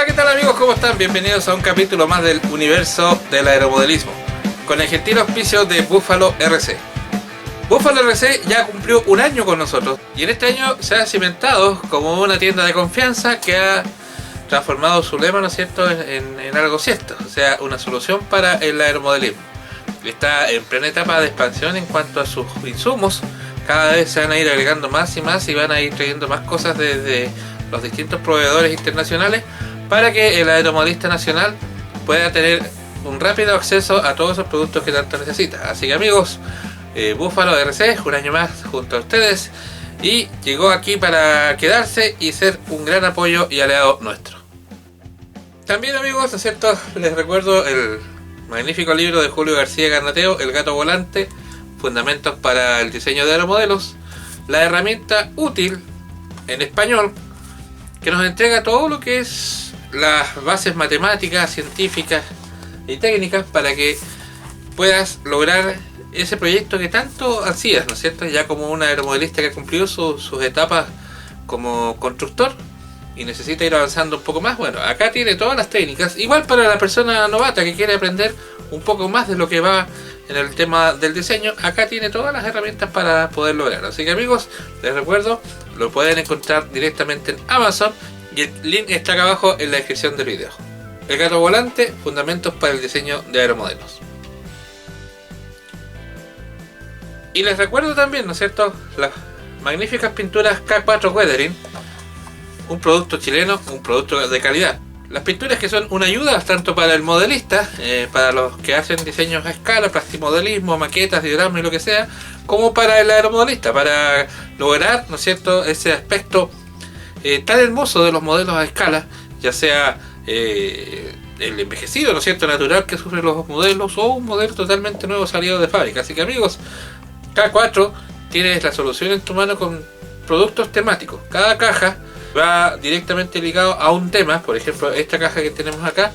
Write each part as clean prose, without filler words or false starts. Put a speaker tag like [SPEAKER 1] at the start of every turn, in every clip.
[SPEAKER 1] Hola, ¿qué tal amigos? ¿Cómo están? Bienvenidos a un capítulo más del universo del aeromodelismo, con el gentil auspicio de Buffalo RC. Buffalo RC ya cumplió un año con nosotros y en este año se ha cimentado como una tienda de confianza que ha transformado su lema, ¿no es cierto?, en algo cierto, o sea, una solución para el aeromodelismo. Está en plena etapa de expansión en cuanto a sus insumos. Cada vez se van a ir agregando más y más y van a ir trayendo más cosas desde los distintos proveedores internacionales para que el aeromodelista nacional pueda tener un rápido acceso a todos esos productos que tanto necesita. Así que amigos, Buffalo RC, un año más junto a ustedes, y llegó aquí para quedarse y ser un gran apoyo y aliado nuestro. También amigos, ¿no es cierto?, les recuerdo el magnífico libro de Julio García Garnateo, El gato volante, fundamentos para el diseño de aeromodelos, la herramienta útil en español que nos entrega todo lo que es las bases matemáticas, científicas y técnicas para que puedas lograr ese proyecto que tanto ansías, ¿no es cierto?, ya como un aeromodelista que ha cumplido sus etapas como constructor y necesita ir avanzando un poco más. Bueno, acá tiene todas las técnicas, igual para la persona novata que quiere aprender un poco más de lo que va en el tema del diseño. Acá tiene todas las herramientas para poder lograrlo. Así que amigos, les recuerdo, lo pueden encontrar directamente en Amazon y el link está acá abajo en la descripción del video. El gato volante, fundamentos para el diseño de aeromodelos. Y les recuerdo también, ¿no es cierto?, las magníficas pinturas K4 Weathering, un producto chileno, un producto de calidad. Las pinturas que son una ayuda tanto para el modelista, para los que hacen diseños a escala, plastimodelismo, maquetas, dioramas y lo que sea, como para el aeromodelista, para lograr, ¿no es cierto?, ese aspecto tan hermoso de los modelos a escala, ya sea el envejecido, ¿no es cierto?, natural que sufren los modelos, o un modelo totalmente nuevo salido de fábrica. Así que amigos, K4 tienes la solución en tu mano con productos temáticos. Cada caja va directamente ligado a un tema. Por ejemplo, esta caja que tenemos acá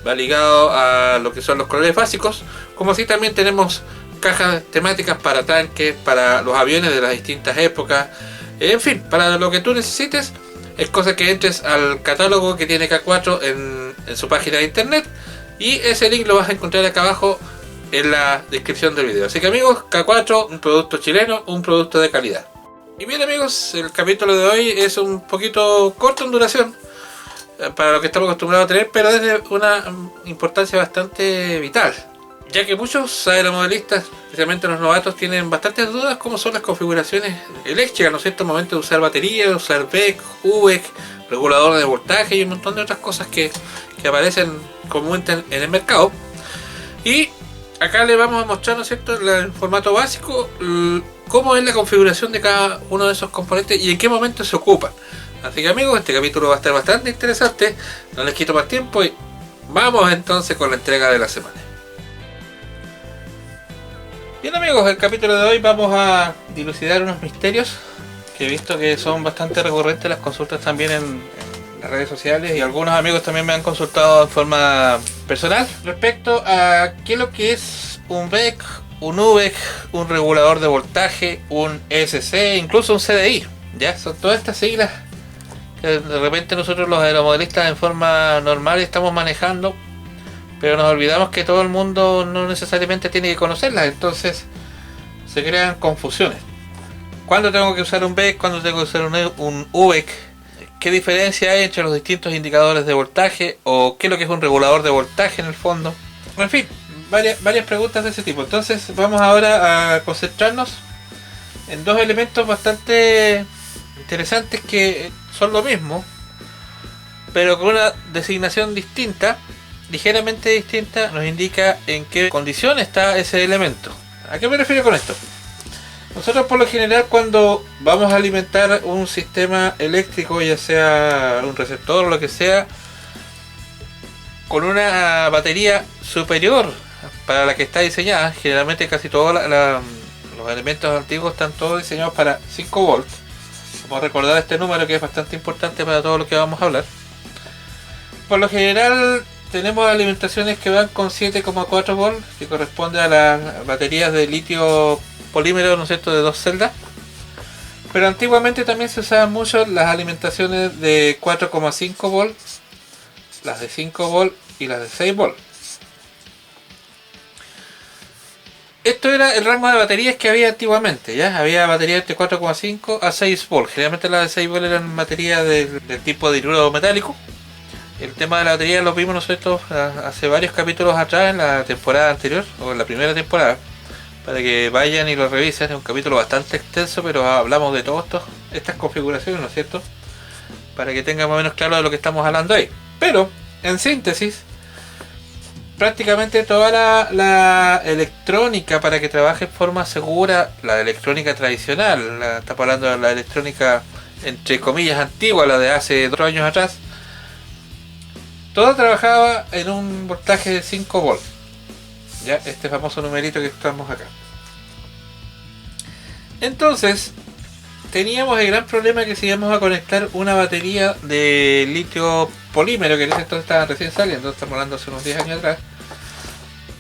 [SPEAKER 1] va ligado a lo que son los colores básicos, como así también tenemos cajas temáticas para tanques, para los aviones de las distintas épocas, en fin, para lo que tú necesites. Es cosa que entres al catálogo que tiene K4 en su página de internet, y ese link lo vas a encontrar acá abajo en la descripción del video. Así que amigos, K4, un producto chileno, un producto de calidad. Y bien amigos, el capítulo de hoy es un poquito corto en duración para lo que estamos acostumbrados a tener, pero es de una importancia bastante vital, ya que muchos aeromodelistas, especialmente los novatos, tienen bastantes dudas como son las configuraciones eléctricas, ¿no es cierto?, al momento de usar batería, usar BEC, UVEC, regulador de voltaje y un montón de otras cosas que aparecen comúnmente en el mercado. Y acá le vamos a mostrar, ¿no es cierto?, en formato básico, cómo es la configuración de cada uno de esos componentes y en qué momento se ocupan. Así que amigos, este capítulo va a estar bastante interesante, no les quito más tiempo y vamos entonces con la entrega de la semana. Bien amigos, el capítulo de hoy vamos a dilucidar unos misterios que he visto que son bastante recurrentes las consultas también en las redes sociales, y algunos amigos también me han consultado de forma personal respecto a qué es lo que es un BEC, un UVEC, un regulador de voltaje, un ESC, incluso un CDI. Ya son todas estas siglas que de repente nosotros los aeromodelistas en forma normal estamos manejando, pero nos olvidamos que todo el mundo no necesariamente tiene que conocerlas, entonces se crean confusiones. ¿Cuándo tengo que usar un BEC? ¿Cuándo tengo que usar un UVEC? ¿Qué diferencia hay entre los distintos indicadores de voltaje? ¿O qué es lo que es un regulador de voltaje en el fondo? En fin, varias preguntas de ese tipo. Entonces vamos ahora a concentrarnos en dos elementos bastante interesantes que son lo mismo, pero con una designación distinta, ligeramente distinta. Nos indica en qué condición está ese elemento. ¿A qué me refiero con esto? Nosotros por lo general, cuando vamos a alimentar un sistema eléctrico, ya sea un receptor o lo que sea, con una batería superior para la que está diseñada, generalmente casi todos los elementos antiguos están todos diseñados para 5 volts. Vamos a recordar este número que es bastante importante para todo lo que vamos a hablar. Por lo general tenemos alimentaciones que van con 7,4 volts, que corresponde a las baterías de litio polímero, ¿no es cierto?, de 2 celdas. Pero antiguamente también se usaban mucho las alimentaciones de 4,5 volts las de 5 volts y las de 6 volts. Esto era el rango de baterías que había antiguamente, ¿ya? Había baterías de 4,5 a 6 volts. Generalmente las de 6 volts eran baterías del tipo de hidruro metálico. El tema de la batería lo vimos nosotros hace varios capítulos atrás, en la temporada anterior, o en la primera temporada. Para que vayan y lo revisen, es un capítulo bastante extenso, pero hablamos de todas estas configuraciones, ¿no es cierto? Para que tengan más o menos claro de lo que estamos hablando ahí. Pero, en síntesis, prácticamente toda la electrónica para que trabaje en forma segura, la electrónica tradicional, estamos hablando de la electrónica entre comillas antigua, la de hace 2 años atrás, todo trabajaba en un voltaje de 5 volts. Ya, este famoso numerito que estamos acá. Entonces, teníamos el gran problema que si íbamos a conectar una batería de litio polímero, que en ese entonces estaba recién saliendo, estamos hablando hace unos 10 años atrás.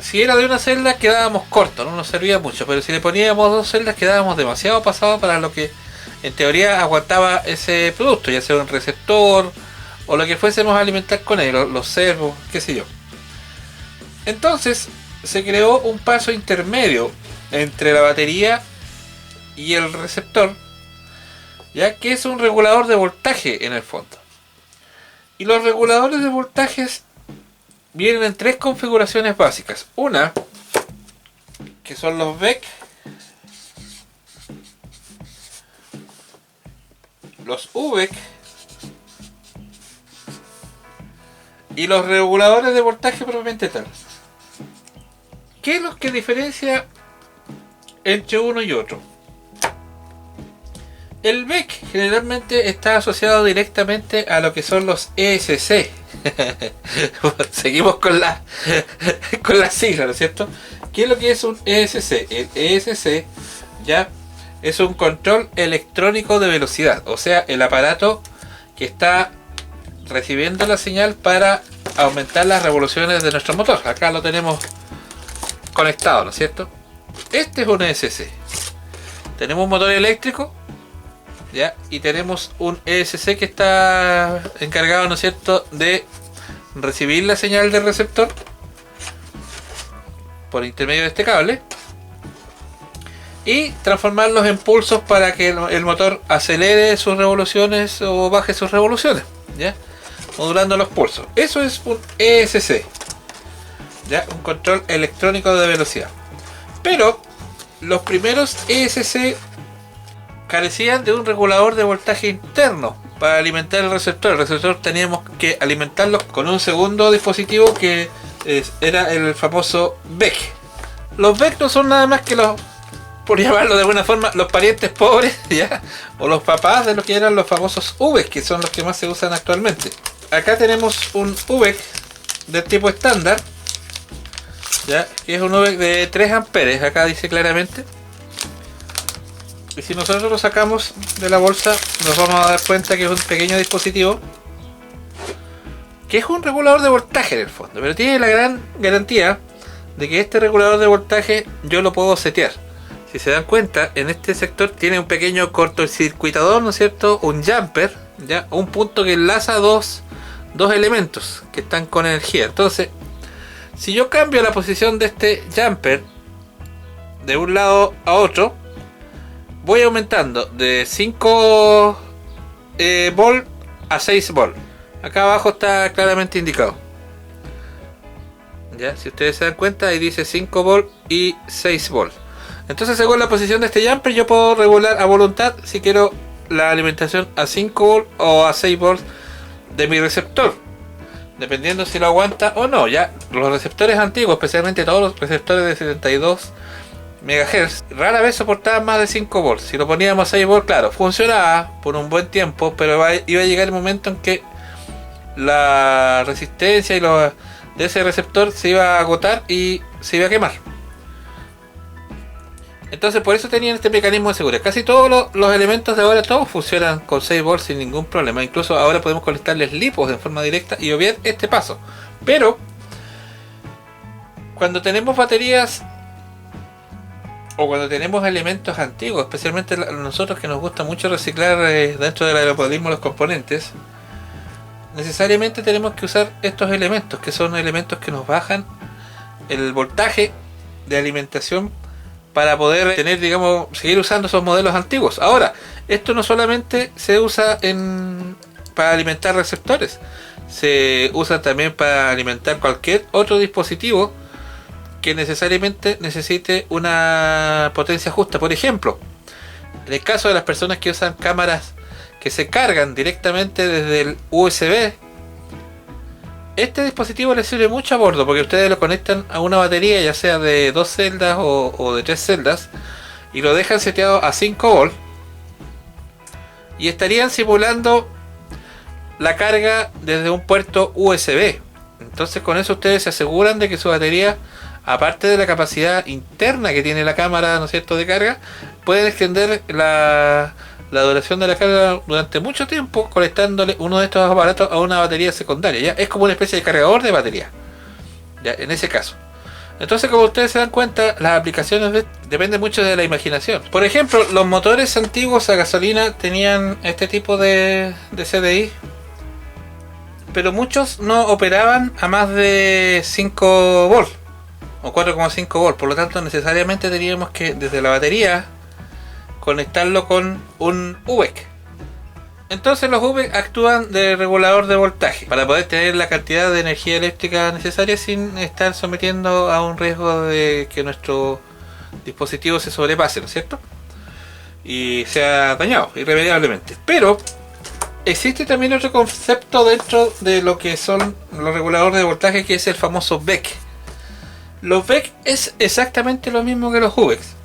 [SPEAKER 1] Si era de una celda quedábamos cortos, no nos servía mucho, pero si le poníamos 2 celdas quedábamos demasiado pasados para lo que en teoría aguantaba ese producto, ya sea un receptor o lo que fuésemos a alimentar con él, los servos, qué sé yo. Entonces se creó un paso intermedio entre la batería y el receptor, ya que es un regulador de voltaje en el fondo. Y los reguladores de voltajes vienen en 3 configuraciones básicas. Una, que son los VEC, los UVEC y los reguladores de voltaje propiamente tal. ¿Qué es lo que diferencia entre uno y otro? El VEC generalmente está asociado directamente a lo que son los ESC. Seguimos con la sigla, ¿no es cierto? ¿Qué es lo que es un ESC? El ESC ya es un control electrónico de velocidad, o sea, el aparato que está recibiendo la señal para aumentar las revoluciones de nuestro motor. Acá lo tenemos conectado, ¿no es cierto? Este es un ESC. Tenemos un motor eléctrico, ¿ya? Y tenemos un ESC que está encargado, ¿no es cierto?, de recibir la señal del receptor por intermedio de este cable y transformarlos en pulsos para que el motor acelere sus revoluciones o baje sus revoluciones, ¿ya? Modulando los pulsos. Eso es un ESC, ¿ya? Un control electrónico de velocidad. Pero los primeros ESC carecían de un regulador de voltaje interno para alimentar el receptor. El receptor teníamos que alimentarlo con un segundo dispositivo que era el famoso VEC. Los VEC no son nada más que los, por llamarlo de alguna forma, los parientes pobres, ¿ya? O los papás de los que eran los famosos UVEC, que son los que más se usan actualmente. Acá tenemos un UVEC del tipo estándar, ¿ya? Que es un UVEC de 3 amperes, acá dice claramente. Y si nosotros lo sacamos de la bolsa, nos vamos a dar cuenta que es un pequeño dispositivo que es un regulador de voltaje en el fondo, pero tiene la gran garantía de que este regulador de voltaje yo lo puedo setear. Si se dan cuenta, en este sector tiene un pequeño cortocircuitador, ¿no es cierto? Un jumper, ¿ya? Un punto que enlaza dos elementos que están con energía. Entonces, si yo cambio la posición de este jumper de un lado a otro, voy aumentando de 5 volt a 6 volt. Acá abajo está claramente indicado. Ya, si ustedes se dan cuenta, ahí dice 5 volt y 6 volt. Entonces, según la posición de este jumper, yo puedo regular a voluntad si quiero la alimentación a 5 volt o a 6 volt de mi receptor, dependiendo si lo aguanta o no. Ya, los receptores antiguos, especialmente todos los receptores de 72 MHz, rara vez soportaban más de 5 volts. Si lo poníamos a 6 volts, claro, funcionaba por un buen tiempo, pero iba a llegar el momento en que la resistencia y de ese receptor se iba a agotar y se iba a quemar. Entonces, por eso tenían este mecanismo de seguridad. Casi todos los elementos de ahora, todos funcionan con 6 volts sin ningún problema. Incluso ahora podemos conectarles lipos en forma directa y obviar este paso. Pero cuando tenemos baterías o cuando tenemos elementos antiguos, especialmente nosotros que nos gusta mucho reciclar dentro del aeromodelismo los componentes, necesariamente tenemos que usar estos elementos, que son elementos que nos bajan el voltaje de alimentación para poder tener, digamos, seguir usando esos modelos antiguos. Ahora, esto no solamente se usa para alimentar receptores, se usa también para alimentar cualquier otro dispositivo que necesariamente necesite una potencia justa. Por ejemplo, en el caso de las personas que usan cámaras que se cargan directamente desde el USB, este dispositivo les sirve mucho a bordo, porque ustedes lo conectan a una batería, ya sea de 2 celdas o de 3 celdas, y lo dejan seteado a 5 volts, y estarían simulando la carga desde un puerto USB. Entonces con eso ustedes se aseguran de que su batería, aparte de la capacidad interna que tiene la cámara, ¿no es cierto?, de carga, pueden extender la duración de la carga durante mucho tiempo conectándole uno de estos aparatos a una batería secundaria. ¿Ya? Es como una especie de cargador de batería, ¿ya? En ese caso. Entonces, como ustedes se dan cuenta, las aplicaciones dependen mucho de la imaginación. Por ejemplo, los motores antiguos a gasolina tenían este tipo de CDI, pero muchos no operaban a más de 5 volts o 4,5 volts. Por lo tanto, necesariamente teníamos que desde la batería conectarlo con un UVEC. Entonces los UVEC actúan de regulador de voltaje para poder tener la cantidad de energía eléctrica necesaria sin estar sometiendo a un riesgo de que nuestro dispositivo se sobrepase, ¿no es cierto?, y sea dañado irremediablemente. Pero existe también otro concepto dentro de lo que son los reguladores de voltaje, que es el famoso VEC. Los VEC es exactamente lo mismo que los UVECs,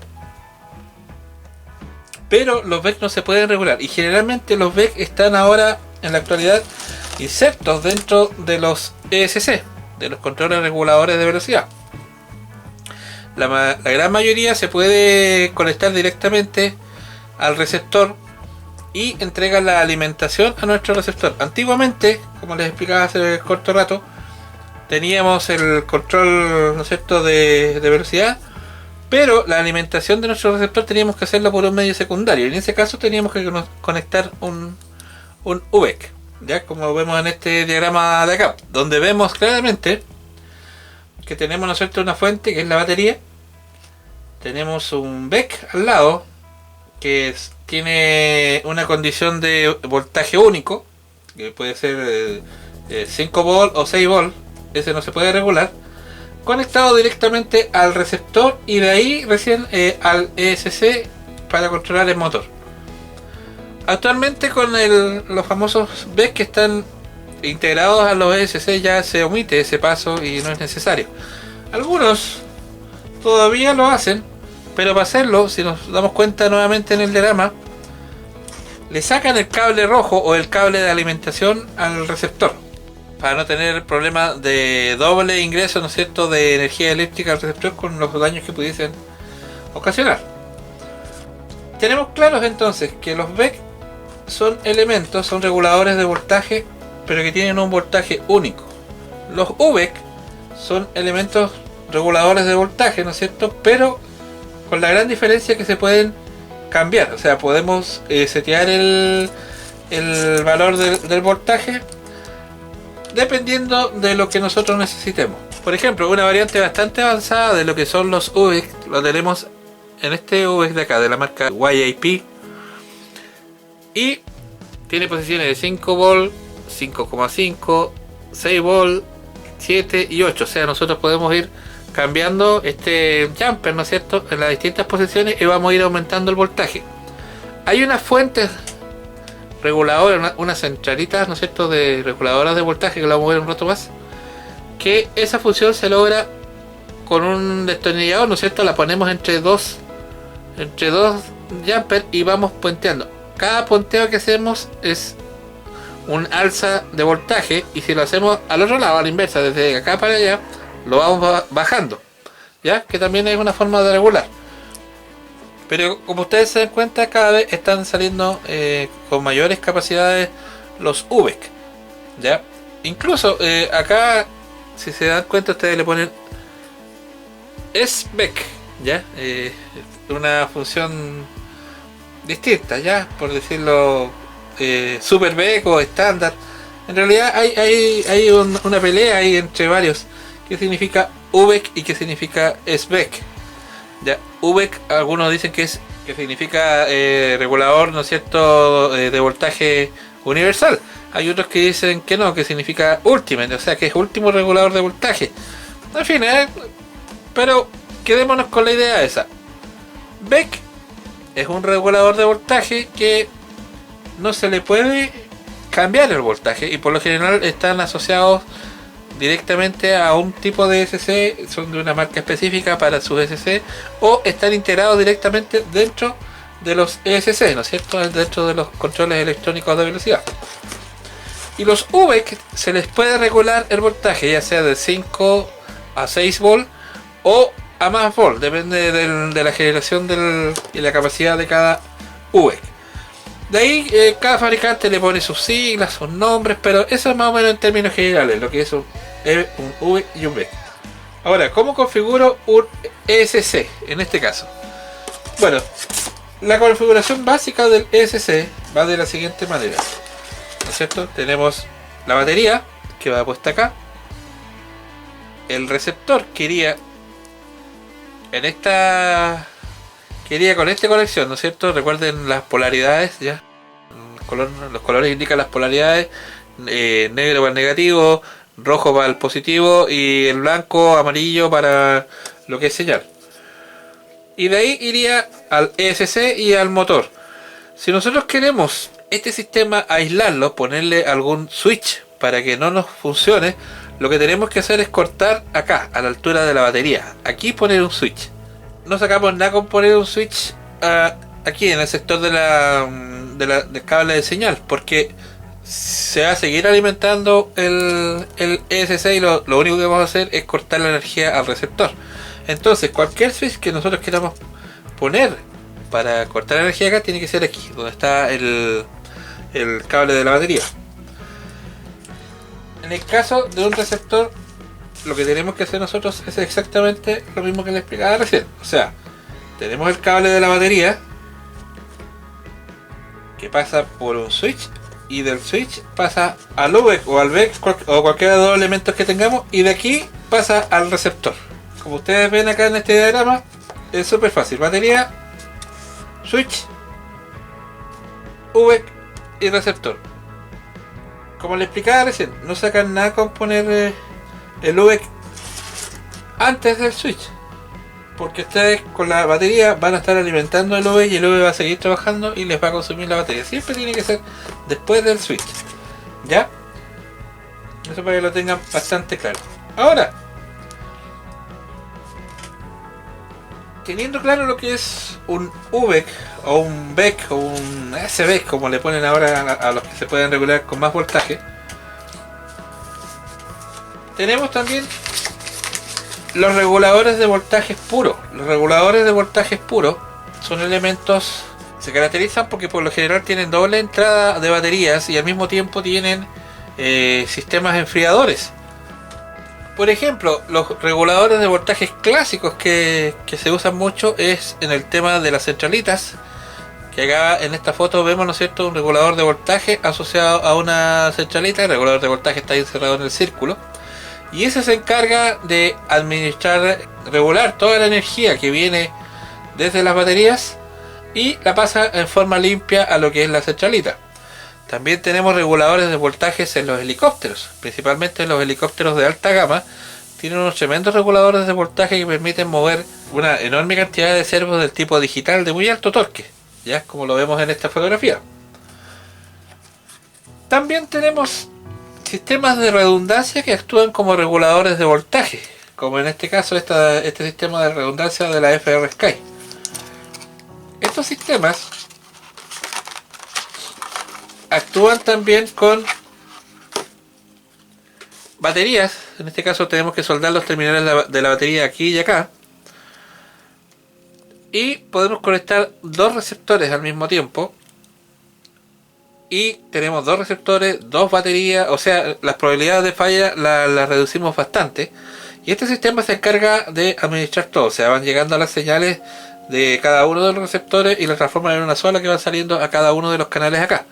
[SPEAKER 1] pero los VEC no se pueden regular, y generalmente los VEC están ahora en la actualidad insertos dentro de los ESC, de los controles reguladores de velocidad. La gran mayoría se puede conectar directamente al receptor y entrega la alimentación a nuestro receptor. Antiguamente, como les explicaba hace corto rato, teníamos el control, ¿no es cierto?, de velocidad, pero la alimentación de nuestro receptor teníamos que hacerlo por un medio secundario, y en ese caso teníamos que conectar un UVEC, ya como vemos en este diagrama de acá, donde vemos claramente que tenemos, ¿no es cierto?, una fuente que es la batería, tenemos un VEC al lado que tiene una condición de voltaje único, que puede ser 5 volts o 6 volts, ese no se puede regular, conectado directamente al receptor y de ahí recién al ESC para controlar el motor. Actualmente con los famosos VEC que están integrados a los ESC ya se omite ese paso y no es necesario. Algunos todavía lo hacen, pero para hacerlo, si nos damos cuenta nuevamente en el diagrama, le sacan el cable rojo o el cable de alimentación al receptor, para no tener problemas de doble ingreso, ¿no es cierto?, de energía eléctrica al receptor con los daños que pudiesen ocasionar. Tenemos claros entonces que los VEC son elementos, son reguladores de voltaje, pero que tienen un voltaje único. Los UVEC son elementos reguladores de voltaje, ¿no es cierto?, pero con la gran diferencia que se pueden cambiar. O sea, podemos setear el valor del voltaje dependiendo de lo que nosotros necesitemos. Por ejemplo, una variante bastante avanzada de lo que son los UVEC lo tenemos en este UVEC de acá, de la marca YAP, y tiene posiciones de 5 volts, 5,5, 6 volts, 7 y 8. O sea, nosotros podemos ir cambiando este jumper, ¿no es cierto?, en las distintas posiciones, y vamos a ir aumentando el voltaje. Hay unas fuentes reguladoras, unas centralitas, ¿no es cierto?, de reguladoras de voltaje, que lo vamos a ver un rato más, que esa función se logra con un destornillador, ¿no es cierto?, la ponemos entre dos jumpers y vamos puenteando. Cada puenteo que hacemos es un alza de voltaje, y si lo hacemos al otro lado, a la inversa, desde acá para allá, lo vamos bajando, ya que también es una forma de regular. Pero como ustedes se dan cuenta, cada vez están saliendo con mayores capacidades los UVEC, ya. Incluso acá, si se dan cuenta, ustedes le ponen SVEC, ya, una función distinta, ya, por decirlo, Super VEC o estándar. En realidad hay una pelea ahí entre varios. ¿Qué significa UVEC y qué significa SVEC? Ya, UVEC, algunos dicen que significa regulador, ¿no es cierto?, de voltaje universal. Hay otros que dicen que no, que significa ultimate, o sea, que es último regulador de voltaje. En fin, pero quedémonos con la idea esa. VEC es un regulador de voltaje que no se le puede cambiar el voltaje y por lo general están asociados directamente a un tipo de ESC, son de una marca específica para sus ESC o están integrados directamente dentro de los ESC, ¿no es cierto?, dentro de los controles electrónicos de velocidad. Y los UVEC se les puede regular el voltaje, ya sea de 5 a 6 volt o a más volt, depende de la generación y la capacidad de cada UVEC. De ahí cada fabricante le pone sus siglas, sus nombres, pero eso es más o menos en términos generales, lo que es un UVEC y un VEC. Ahora, ¿cómo configuro un ESC en este caso? Bueno, la configuración básica del ESC va de la siguiente manera, ¿no es cierto? Tenemos la batería que va puesta acá, el receptor que iría con esta conexión, ¿no es cierto? Recuerden las polaridades, ya. Los colores indican las polaridades, negro para el negativo, rojo para el positivo y el blanco, amarillo para lo que es señal. Y de ahí iría al ESC y al motor. Si nosotros queremos este sistema aislarlo, ponerle algún switch para que no nos funcione, lo que tenemos que hacer es cortar acá, a la altura de la batería. Aquí poner un switch. No sacamos nada con poner un switch aquí en el sector del cable de señal, porque se va a seguir alimentando el ESC y lo único que vamos a hacer es cortar la energía al receptor. Entonces cualquier switch que nosotros queramos poner para cortar la energía acá tiene que ser aquí, donde está el cable de la batería. En el caso de un receptor, lo que tenemos que hacer nosotros es exactamente lo mismo que les explicaba recién. O sea, tenemos el cable de la batería que pasa por un switch y del switch pasa al UVEC o al VEC o cualquiera de los elementos que tengamos y de aquí pasa al receptor. Como ustedes ven acá en este diagrama, es súper fácil. Batería, switch, UVEC y receptor. Como les explicaba recién, no sacan nada con poner el UVEC antes del switch, porque ustedes con la batería van a estar alimentando el UVEC y el UVEC va a seguir trabajando y les va a consumir la batería. Siempre tiene que ser después del switch, ¿ya? Eso para que lo tengan bastante claro. Ahora, teniendo claro lo que es un UVEC o un VEC o un SVEC, como le ponen ahora a los que se pueden regular con más voltaje, tenemos también los reguladores de voltajes puros. Los reguladores de voltajes puros son elementos, se caracterizan porque por lo general tienen doble entrada de baterías y al mismo tiempo tienen sistemas enfriadores. Por ejemplo, los reguladores de voltajes clásicos que se usan mucho es en el tema de las centralitas, que acá en esta foto vemos, ¿no es cierto?, un regulador de voltaje asociado a una centralita. El regulador de voltaje está encerrado en el círculo y ese se encarga de regular toda la energía que viene desde las baterías y la pasa en forma limpia a lo que es la centralita. También tenemos reguladores de voltajes en los helicópteros, principalmente en los helicópteros de alta gama. Tienen unos tremendos reguladores de voltaje que permiten mover una enorme cantidad de servos del tipo digital de muy alto torque, ya como lo vemos en esta fotografía. También tenemos sistemas de redundancia que actúan como reguladores de voltaje, como en este caso este sistema de redundancia de la FrSky. Estos sistemas actúan también con baterías. En este caso tenemos que soldar los terminales de la batería aquí y acá, y podemos conectar dos receptores al mismo tiempo y tenemos dos receptores, dos baterías, o sea, las probabilidades de falla las reducimos bastante. Y este sistema se encarga de administrar todo, o sea, van llegando las señales de cada uno de los receptores y las transforman en una sola que va saliendo a cada uno de los canales acá.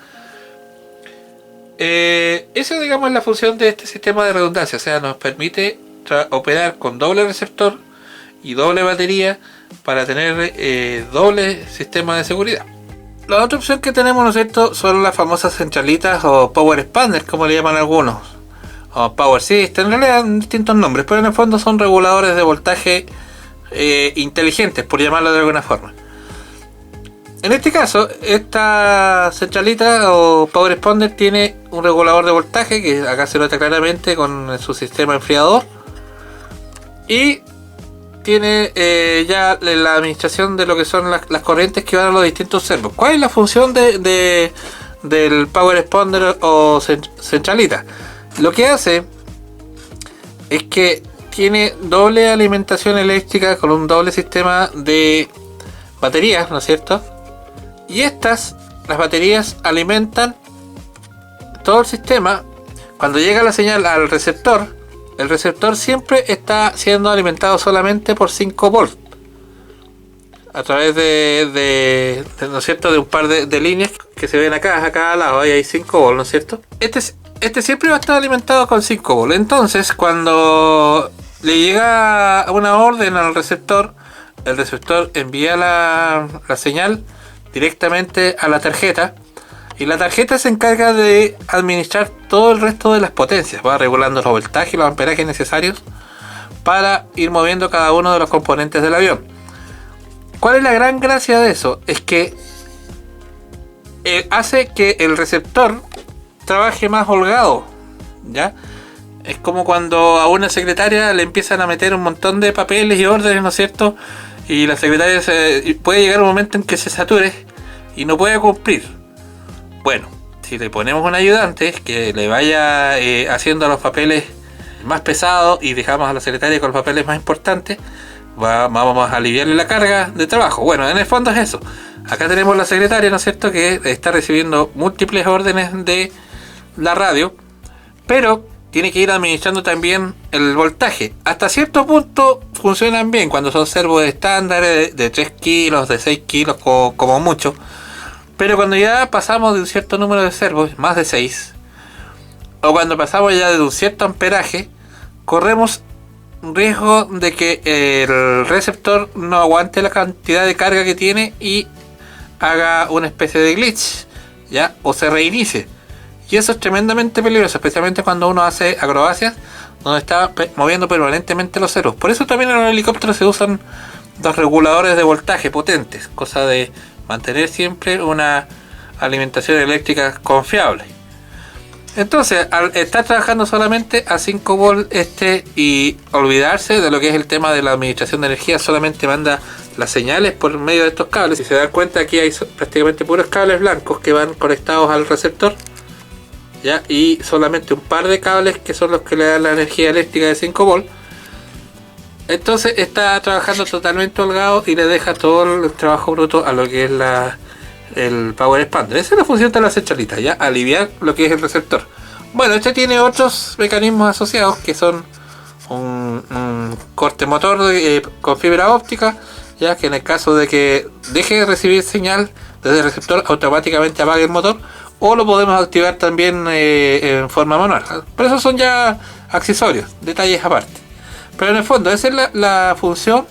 [SPEAKER 1] Esa, digamos, es la función de este sistema de redundancia. O sea, nos permite operar con doble receptor y doble batería para tener doble sistema de seguridad. La otra opción que tenemos, ¿no es cierto?, son las famosas centralitas o power expanders, como le llaman algunos, o power system, en realidad han distintos nombres, pero en el fondo son reguladores de voltaje inteligentes, por llamarlo de alguna forma. En este caso, esta centralita o power expander tiene un regulador de voltaje, que acá se nota claramente con su sistema enfriador, y tiene ya la administración de lo que son las corrientes que van a los distintos servos. ¿Cuál es la función del power expander o centralita? Lo que hace es que tiene doble alimentación eléctrica con un doble sistema de baterías, ¿no es cierto? Y las baterías alimentan todo el sistema. Cuando llega la señal al receptor, el receptor siempre está siendo alimentado solamente por 5 volts a través ¿no es cierto?, de un par de líneas que se ven acá a cada lado. Ahí hay 5 volts, ¿no es cierto? Este siempre va a estar alimentado con 5 volts. Entonces, cuando le llega una orden al receptor, el receptor envía la señal directamente a la tarjeta, y la tarjeta se encarga de administrar todo el resto de las potencias. Va regulando los voltajes y los amperajes necesarios para ir moviendo cada uno de los componentes del avión. ¿Cuál es la gran gracia de eso? Es que hace que el receptor trabaje más holgado, ¿ya? Es como cuando a una secretaria le empiezan a meter un montón de papeles y órdenes, ¿no es cierto? Y la secretaria puede llegar un momento en que se sature y no puede cumplir. Bueno, si le ponemos un ayudante que le vaya haciendo los papeles más pesados y dejamos a la secretaria con los papeles más importantes, vamos a aliviarle la carga de trabajo. Bueno, en el fondo es eso. Acá tenemos la secretaria, ¿no es cierto?, que está recibiendo múltiples órdenes de la radio, pero tiene que ir administrando también el voltaje. Hasta cierto punto funcionan bien cuando son servos estándares de 3 kilos, de 6 kilos como mucho. Pero cuando ya pasamos de un cierto número de servos, más de 6, o cuando pasamos ya de un cierto amperaje, corremos un riesgo de que el receptor no aguante la cantidad de carga que tiene y haga una especie de glitch, ¿ya? O se reinicie. Y eso es tremendamente peligroso, especialmente cuando uno hace acrobacias donde está moviendo permanentemente los servos. Por eso también en los helicópteros se usan dos reguladores de voltaje potentes, cosa de mantener siempre una alimentación eléctrica confiable. Entonces, al estar trabajando solamente a 5 volts y olvidarse de lo que es el tema de la administración de energía, solamente manda las señales por medio de estos cables. Si se dan cuenta, aquí hay prácticamente puros cables blancos que van conectados al receptor, ¿ya? Y solamente un par de cables que son los que le dan la energía eléctrica de 5 volts. Entonces está trabajando totalmente holgado y le deja todo el trabajo bruto a lo que es el power expander. Esa es la función de la centralita, ya aliviar lo que es el receptor. Bueno, este tiene otros mecanismos asociados que son un corte motor con fibra óptica, ya que en el caso de que deje de recibir señal desde el receptor, automáticamente apague el motor, o lo podemos activar también en forma manual. Pero esos son ya accesorios, detalles aparte. Pero en el fondo esa es la función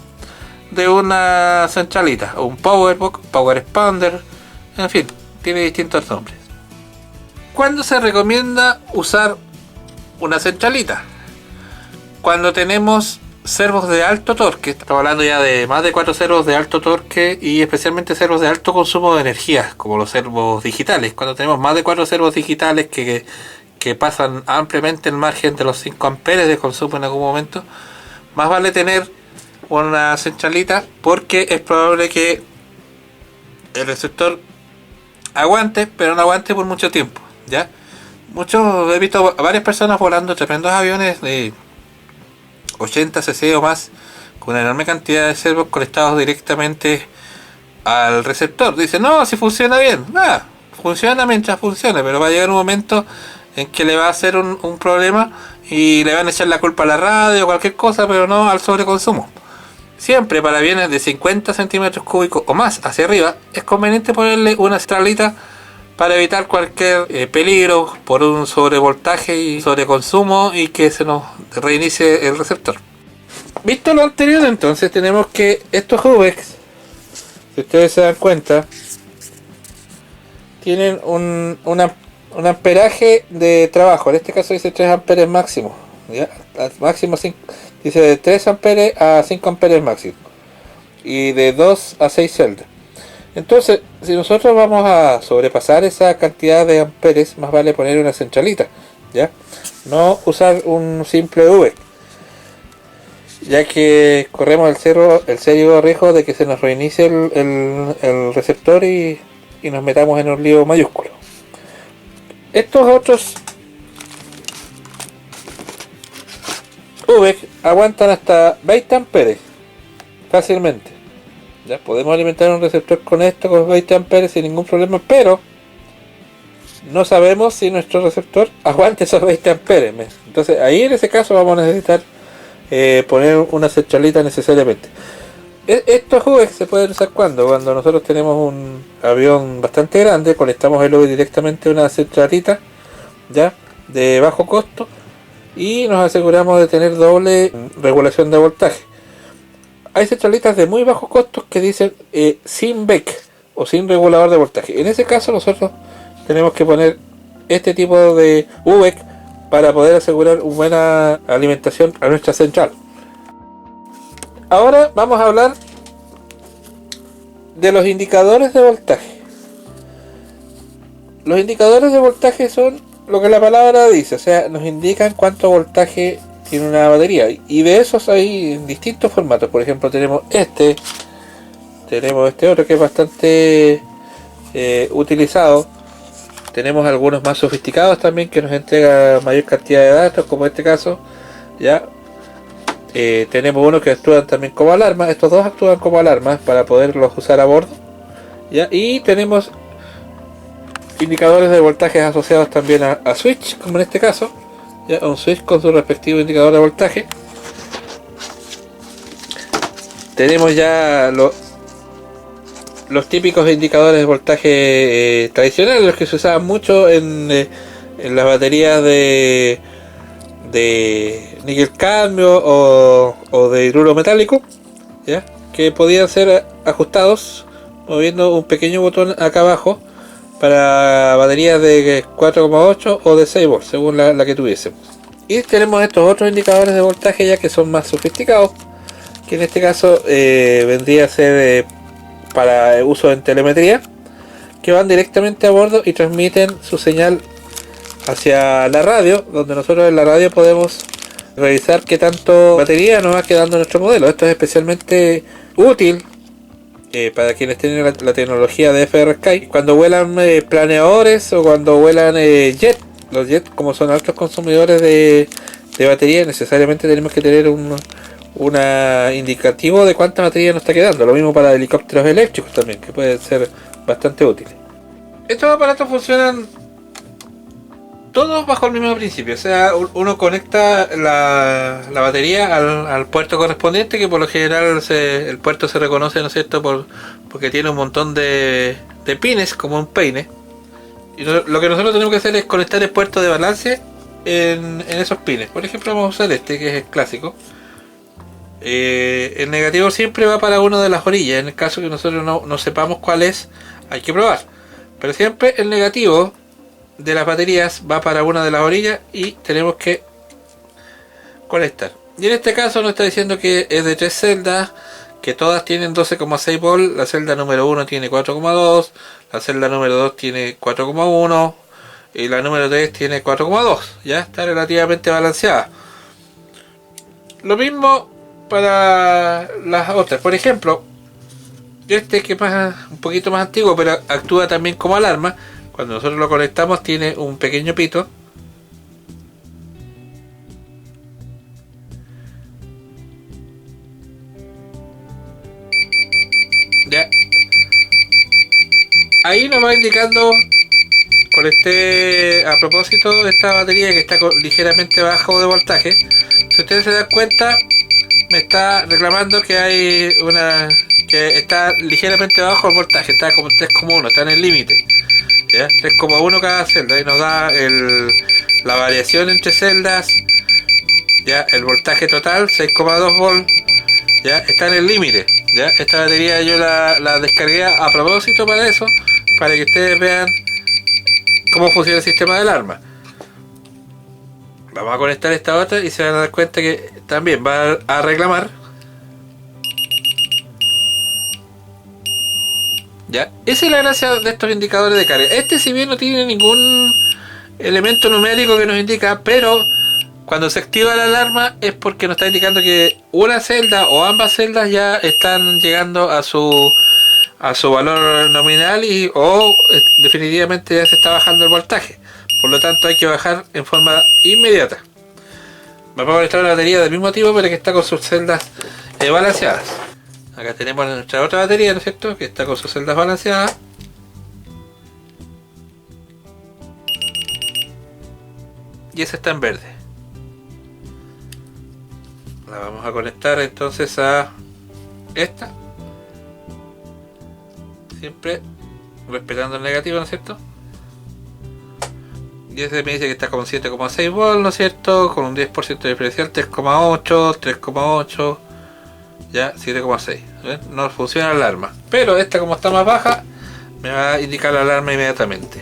[SPEAKER 1] de una centralita, o un power box, power expander, en fin, tiene distintos nombres. ¿Cuándo se recomienda usar una centralita? Cuando tenemos servos de alto torque, estamos hablando ya de más de 4 servos de alto torque y especialmente servos de alto consumo de energía, como los servos digitales. Cuando tenemos más de 4 servos digitales que pasan ampliamente el margen de los 5 amperes de consumo en algún momento, más vale tener una centralita, porque es probable que el receptor aguante, pero no aguante por mucho tiempo, ¿ya? He visto a varias personas volando tremendos aviones de 80 cc o más, con una enorme cantidad de servos conectados directamente al receptor. Dicen, no, si funciona bien. Nada, funciona mientras funcione, pero va a llegar un momento en que le va a hacer un problema y le van a echar la culpa a la radio o cualquier cosa, pero no al sobreconsumo. Siempre para aviones de 50 centímetros cúbicos o más hacia arriba es conveniente ponerle una centralita para evitar cualquier peligro por un sobrevoltaje y sobreconsumo y que se nos reinicie el receptor. Visto lo anterior, entonces tenemos que estos UVEX, si ustedes se dan cuenta, tienen un amperaje de trabajo. En este caso dice 3 amperes máximo, ¿ya? Máximo 5, dice de 3 amperes a 5 amperes máximo y de 2 a 6 celdas. Entonces, si nosotros vamos a sobrepasar esa cantidad de amperes, más vale poner una centralita, ¿ya? No usar un simple UVEC, ya que corremos el serio riesgo de que se nos reinicie el receptor y nos metamos en un lío mayúsculo. Estos otros UVEC aguantan hasta 20 amperes fácilmente. Ya podemos alimentar un receptor con esto, con 20 amperes sin ningún problema, pero no sabemos si nuestro receptor aguante esos 20 amperes. Entonces ahí en ese caso vamos a necesitar poner una centralita necesariamente. Estos UVEC se pueden usar cuando nosotros tenemos un avión bastante grande, conectamos el UVEC directamente a una centralita, ya, de bajo costo, y nos aseguramos de tener doble regulación de voltaje. Hay centralitas de muy bajo costo que dicen sin BEC o sin regulador de voltaje. En ese caso nosotros tenemos que poner este tipo de UVEC para poder asegurar una buena alimentación a nuestra central. Ahora vamos a hablar de los indicadores de voltaje. Los indicadores de voltaje son lo que la palabra dice, o sea, nos indican cuánto voltaje tiene una batería, y de esos hay en distintos formatos. Por ejemplo, tenemos este otro que es bastante utilizado. Tenemos algunos más sofisticados también que nos entrega mayor cantidad de datos, como este caso, ya. Tenemos unos que actúan también como alarmas. Estos dos actúan como alarmas para poderlos usar a bordo, ya. Y tenemos indicadores de voltajes asociados también a switch, como en este caso, ya, un switch con su respectivo indicador de voltaje. Tenemos ya los típicos indicadores de voltaje tradicionales, los que se usaban mucho en las baterías de níquel cadmio o de hidruro metálico, ¿ya? Que podían ser ajustados moviendo un pequeño botón acá abajo para baterías de 4,8 o de 6 volts, según la que tuviésemos. Y tenemos estos otros indicadores de voltaje ya que son más sofisticados, que en este caso vendría a ser para uso en telemetría, que van directamente a bordo y transmiten su señal hacia la radio, donde nosotros en la radio podemos revisar qué tanto batería nos va quedando nuestro modelo. Esto es especialmente útil para quienes tienen la tecnología de FrSky, cuando vuelan planeadores o cuando vuelan jet. Los jets, como son altos consumidores de batería, necesariamente tenemos que tener un indicativo de cuánta batería nos está quedando. Lo mismo para helicópteros eléctricos también, que pueden ser bastante útiles. Estos aparatos funcionan todos bajo el mismo principio, o sea, uno conecta la batería al puerto correspondiente, que por lo general el puerto se reconoce, ¿no es cierto?, porque tiene un montón de pines, como un peine. Y lo que nosotros tenemos que hacer es conectar el puerto de balance en esos pines. Por ejemplo, vamos a usar este, que es el clásico. El negativo siempre va para una de las orillas. En el caso que nosotros no sepamos cuál es, hay que probar. Pero siempre el negativo de las baterías va para una de las orillas y tenemos que conectar. Y en este caso nos está diciendo que es de 3 celdas, que todas tienen 12,6 volts. La celda número 1 tiene 4,2, la celda número 2 tiene 4,1 y la número 3 tiene 4,2. Ya está relativamente balanceada. Lo mismo para las otras. Por ejemplo, este, que es un poquito más antiguo, pero actúa también como alarma. Cuando nosotros lo conectamos tiene un pequeño pito. Ya. Ahí nos va indicando con a propósito de esta batería que está ligeramente bajo de voltaje. Si ustedes se dan cuenta, me está reclamando que hay que está ligeramente bajo el voltaje, está como 3,1, está en el límite. ¿ya? 3,1 cada celda y nos da la variación entre celdas, ya el voltaje total 6,2 volt, ya está en el límite. Ya esta batería yo la descargué a propósito para eso, para que ustedes vean cómo funciona el sistema de alarma. Vamos a conectar esta otra y se van a dar cuenta que también va a reclamar. Ya, esa es la gracia de estos indicadores de carga. Este, si bien no tiene ningún elemento numérico que nos indica, pero cuando se activa la alarma es porque nos está indicando que una celda o ambas celdas ya están llegando a su valor nominal o definitivamente ya se está bajando el voltaje. Por lo tanto hay que bajar en forma inmediata. Vamos a conectar una batería del mismo tipo, pero que está con sus celdas balanceadas. Acá tenemos nuestra otra batería, ¿no es cierto? Que está con sus celdas balanceadas. Y esa está en verde. La vamos a conectar entonces a esta. Siempre respetando el negativo, ¿no es cierto? Y ese me dice que está con 7,6 volts, ¿no es cierto? Con un 10% de diferencial, 3,8, 3,8, ya 7,6. No funciona la alarma. Pero esta, como está más baja, me va a indicar la alarma inmediatamente.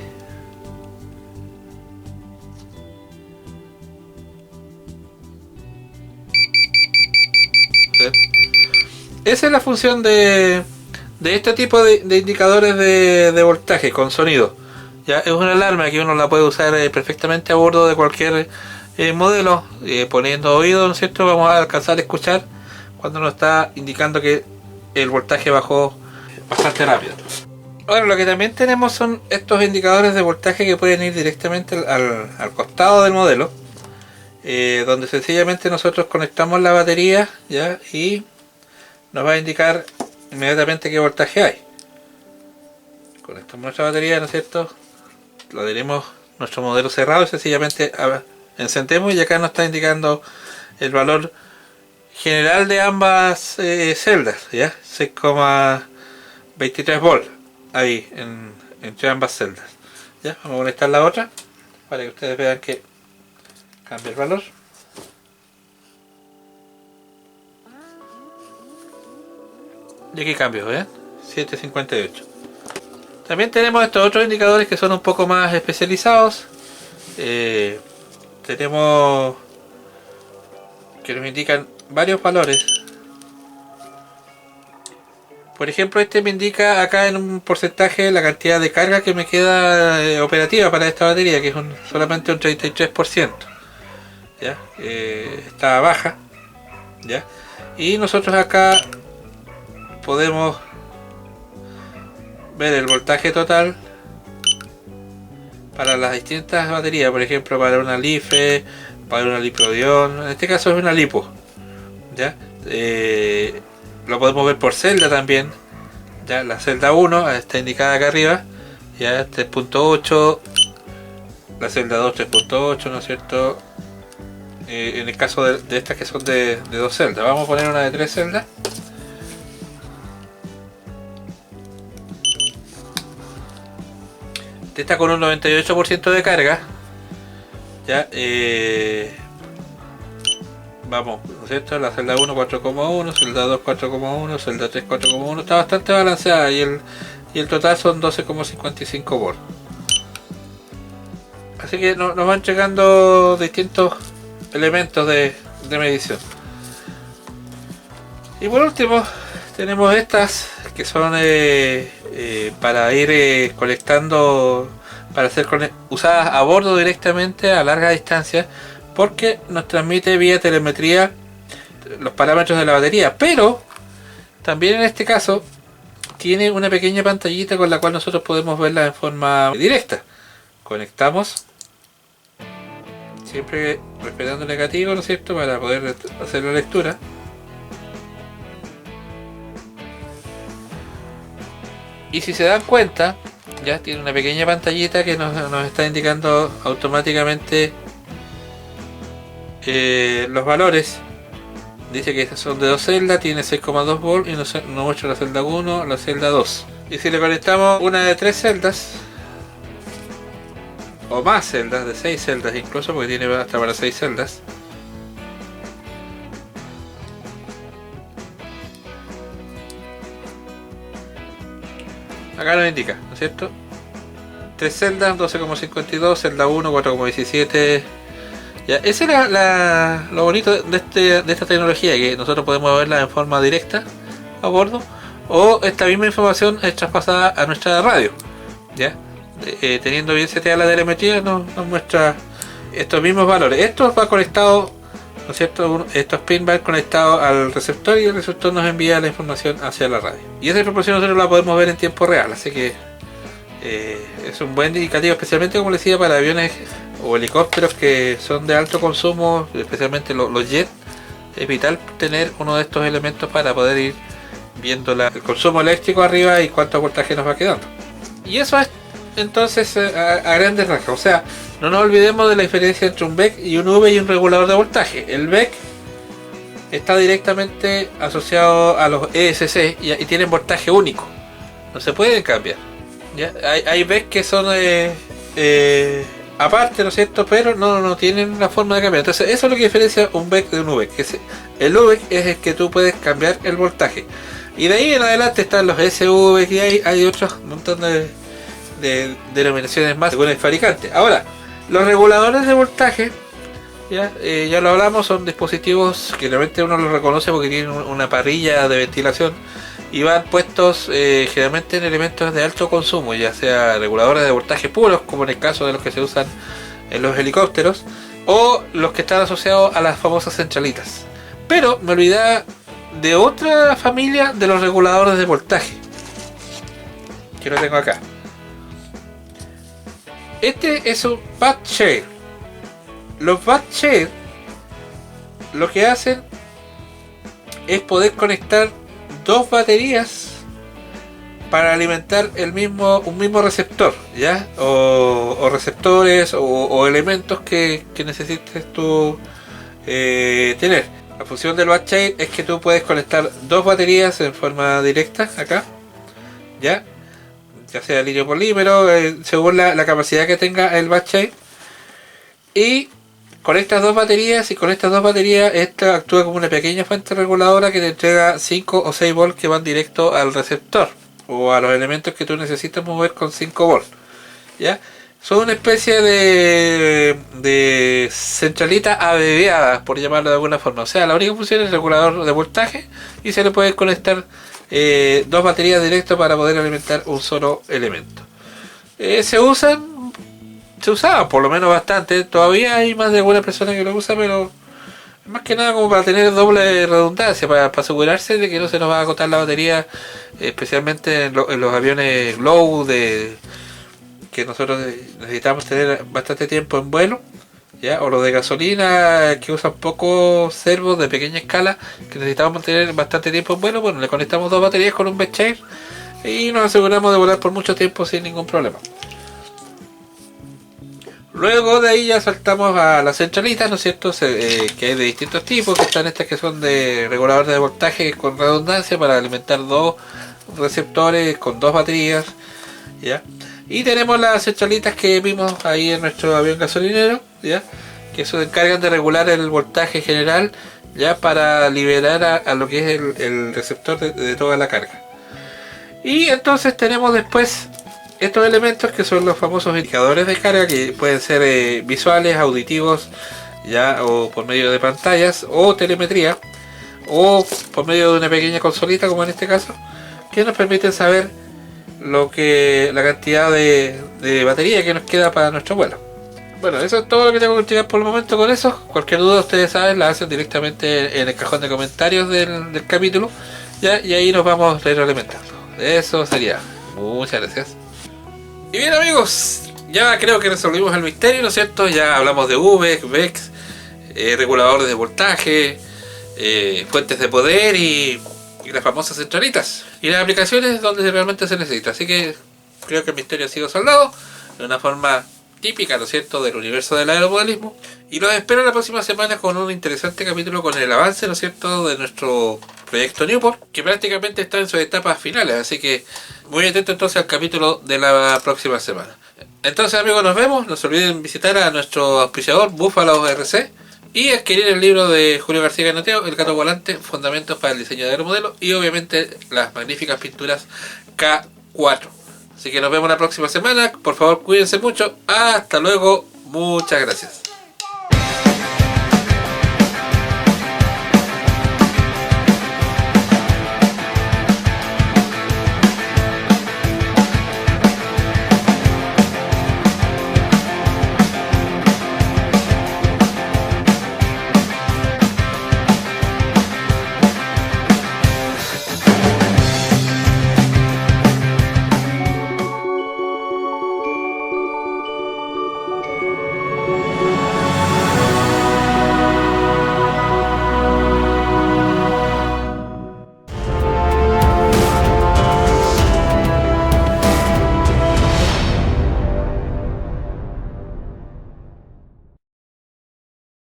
[SPEAKER 1] Esa es la función de este tipo de indicadores de voltaje con sonido. Ya es una alarma que uno la puede usar perfectamente a bordo de cualquier modelo, poniendo oído, ¿no es cierto? Vamos a alcanzar a escuchar cuando nos está indicando que el voltaje bajó bastante rápido. Ahora, lo que también tenemos son estos indicadores de voltaje que pueden ir directamente al costado del modelo, donde sencillamente nosotros conectamos la batería, ¿ya? Y nos va a indicar inmediatamente qué voltaje hay. Conectamos nuestra batería, ¿no es cierto? Lo tenemos nuestro modelo cerrado y sencillamente encendemos y acá nos está indicando el valor general de ambas celdas, ¿ya? 6,23 volt ahí entre ambas celdas. ¿Ya? Vamos a conectar la otra para que ustedes vean que cambia el valor. Y aquí cambio, ¿ven? 7,58. También tenemos estos otros indicadores que son un poco más especializados. Tenemos que nos indican varios valores. Por ejemplo, este me indica acá en un porcentaje la cantidad de carga que me queda operativa para esta batería, que es solamente un 33%. ¿Ya? Está baja. ¿Ya? Y nosotros acá podemos ver el voltaje total para las distintas baterías, por ejemplo para una LiFe, para una LiPo-Ion, en este caso es una LiPo, ¿ya? Lo podemos ver por celda también, ¿ya? La celda 1 está indicada acá arriba, ya 3.8, la celda 2 3.8, ¿no es cierto? En el caso de estas que son de 2 celdas, vamos a poner una de 3 celdas. Está con un 98% de carga, ya. Vamos, ¿no es cierto? La celda 1 4,1, celda 2 4,1, celda 3 4,1, está bastante balanceada y el total son 12,55 volts. Así que nos van llegando distintos elementos de medición. Y por último tenemos estas que son para ir conectando, para ser usadas a bordo directamente a larga distancia, porque nos transmite vía telemetría los parámetros de la batería, pero también en este caso tiene una pequeña pantallita con la cual nosotros podemos verla en forma directa. Conectamos, siempre respetando el negativo, ¿no es cierto?, para poder hacer la lectura. Y si se dan cuenta, ya tiene una pequeña pantallita que nos está indicando automáticamente los valores. Dice que son de 2 celdas, tiene 6,2 volts y nos muestra la celda 1, la celda 2. Y si le conectamos una de 3 celdas, o más celdas, de 6 celdas incluso, porque tiene hasta para 6 celdas. Acá nos indica, ¿no es cierto? 3 celdas, 12,52, celda 1, 4,17. Ya, ese era lo bonito de esta tecnología, que nosotros podemos verla en forma directa a bordo, o esta misma información es traspasada a nuestra radio, ¿ya? Teniendo bien seteada la telemetría nos muestra estos mismos valores. Esto va conectado, ¿no es cierto? Estos pins van conectados al receptor y el receptor nos envía la información hacia la radio. Y esa información nosotros la podemos ver en tiempo real, así que es un buen indicativo, especialmente como les decía, para aviones o helicópteros que son de alto consumo, especialmente los jets. Es vital tener uno de estos elementos para poder ir viendo el consumo eléctrico arriba y cuánto voltaje nos va quedando. Y eso es entonces a grandes rasgos. O sea, no nos olvidemos de la diferencia entre un VEC y un V y un regulador de voltaje. El VEC está directamente asociado a los ESC y tienen voltaje único, no se pueden cambiar, ¿ya? Hay VEC que son aparte, ¿no es cierto? Pero no tienen la forma de cambiar. Entonces eso es lo que diferencia un VEC de un VEC. El VEC es el que tú puedes cambiar el voltaje, y de ahí en adelante están los SV, y hay otros montón de denominaciones más según el fabricante. Ahora, los reguladores de voltaje, ya lo hablamos, son dispositivos que realmente uno los reconoce porque tienen una parrilla de ventilación y van puestos generalmente en elementos de alto consumo, ya sea reguladores de voltaje puros, como en el caso de los que se usan en los helicópteros, o los que están asociados a las famosas centralitas. Pero me olvidaba de otra familia de los reguladores de voltaje que lo tengo acá. Este es un bad share. Los bad share lo que hacen es poder conectar dos baterías para alimentar un mismo receptor, ¿ya? O receptores o elementos que necesites tú tener. La función del bad share es que tú puedes conectar dos baterías en forma directa acá, ya sea litio polímero, según la capacidad que tenga el bad share, y conectas dos baterías, y con estas dos baterías esta actúa como una pequeña fuente reguladora que te entrega 5 o 6 volts que van directo al receptor o a los elementos que tú necesitas mover con 5 volts, ¿ya? Son una especie de centralita abreviada, por llamarlo de alguna forma. O sea, la única función es el regulador de voltaje, y se le puede conectar dos baterías directas para poder alimentar un solo elemento. Se usaban por lo menos bastante. Todavía hay más de alguna persona que lo usa, pero más que nada como para tener doble redundancia, para asegurarse de que no se nos va a agotar la batería, especialmente en los aviones Glow que nosotros necesitamos tener bastante tiempo en vuelo, ¿ya? O los de gasolina que usan pocos servos de pequeña escala que necesitamos tener bastante tiempo en vuelo. Bueno, le conectamos dos baterías con un bad-share y nos aseguramos de volar por mucho tiempo sin ningún problema. Luego de ahí ya saltamos a las centralitas, ¿no es cierto? Que hay de distintos tipos, que están estas que son de regulador de voltaje con redundancia para alimentar dos receptores con dos baterías, ¿ya? Y tenemos las centralitas que vimos ahí en nuestro avión gasolinero, ¿ya? Que se encargan de regular el voltaje general, ya, para liberar a lo que es el receptor de toda la carga. Y entonces tenemos después estos elementos que son los famosos indicadores de carga, que pueden ser visuales, auditivos, ya, o por medio de pantallas, o telemetría, o por medio de una pequeña consolita, como en este caso, que nos permiten saber la cantidad de batería que nos queda para nuestro vuelo. Bueno, eso es todo lo que tengo que explicar por el momento con eso. Cualquier duda, ustedes saben, la hacen directamente en el cajón de comentarios del capítulo, ¿ya? Y ahí nos vamos retroalimentando. Eso sería. Muchas gracias. Y bien, amigos, ya creo que resolvimos el misterio, ¿no es cierto? Ya hablamos de VEC, VECs, reguladores de voltaje, fuentes de poder y las famosas centralitas y las aplicaciones donde realmente se necesita. Así que creo que el misterio ha sido saldado de una forma típica, ¿no es cierto?, del universo del aeromodelismo, y los espero la próxima semana con un interesante capítulo con el avance, ¿no es cierto?, de nuestro proyecto Newport, que prácticamente está en sus etapas finales. Así que muy atento entonces al capítulo de la próxima semana. Entonces amigos, nos vemos. No se olviden visitar a nuestro auspiciador Búfalo RC y adquirir el libro de Julio García Canoteo, El Gato Volante, Fundamentos para el Diseño de Aeromodelos, y obviamente las magníficas pinturas K4. Así que nos vemos la próxima semana. Por favor, cuídense mucho. Hasta luego. Muchas gracias.